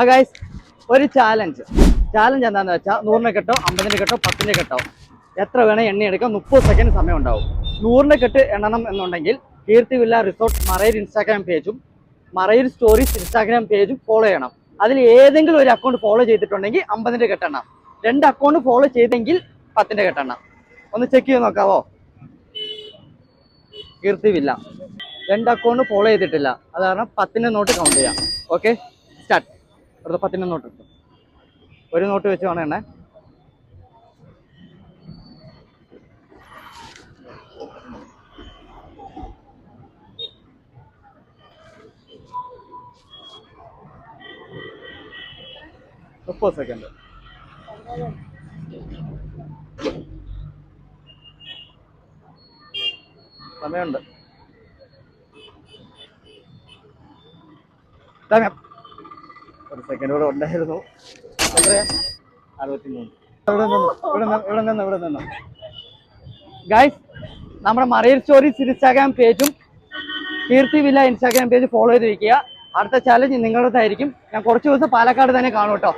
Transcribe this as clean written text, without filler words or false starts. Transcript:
Guys, ഒരു challenge എന്താണെന്ന് വെച്ചാൽ 100നെ കെട്ടോ 50നെ കെട്ടോ 10നെ കെട്ടോ എത്ര വേണേൽ എണ്ണ എടുക്കാം. 30 സെക്കൻഡ് സമയം ഉണ്ടാവും. 100നെ കെട്ട് എണ്ണണം എന്നുണ്ടെങ്കിൽ കീർത്തി വില്ല റിസോർട്ട് മറയൂർ ഇൻസ്റ്റാഗ്രാം പേജും മറയൂർ സ്റ്റോറീസ് ഇൻസ്റ്റാഗ്രാം പേജും ഫോളോ ചെയ്യണം. അതിൽ ഏതെങ്കിലും ഒരു അക്കൗണ്ട് ഫോളോ ചെയ്തിട്ടുണ്ടെങ്കിൽ 50ന്റെ കെട്ടെണ്ണം, 2 അക്കൗണ്ട് ഫോളോ ചെയ്തെങ്കിൽ 10ന്റെ കെട്ടെണ്ണം. ഒന്ന് ചെക്ക് ചെയ്ത് നോക്കാവോ? കീർത്തി വില്ല 2 അക്കൗണ്ട് ഫോളോ ചെയ്തിട്ടില്ല, അത് കാരണം 10ന്റെ നോട്ട് കൗണ്ട് ചെയ്യാം. Okay, start. അടുത്ത 10ന്റെ നോട്ട് ഇട്ടു. ഒരു നോട്ട് വെച്ച് വേണം എണ്ണേ. മുപ്പത് സെക്കൻഡ്. സമയമുണ്ട്. ഒരു സെക്കൻഡ് കൂടെ ഉണ്ടായിരുന്നു. എത്രയാ? 63. ഇവിടെ നിന്ന് ഗൈസ്, നമ്മുടെ മറയൂർ സ്റ്റോറീസ് ഇൻസ്റ്റാഗ്രാം പേജും കീർത്തി വില്ല ഇൻസ്റ്റാഗ്രാം പേജ് ഫോളോ ചെയ്തിരിക്കുക. അടുത്ത ചാലഞ്ച് നിങ്ങളുടേതായിരിക്കും. ഞാൻ കുറച്ച് ദിവസം പാലക്കാട് തന്നെ കാണും കേട്ടോ.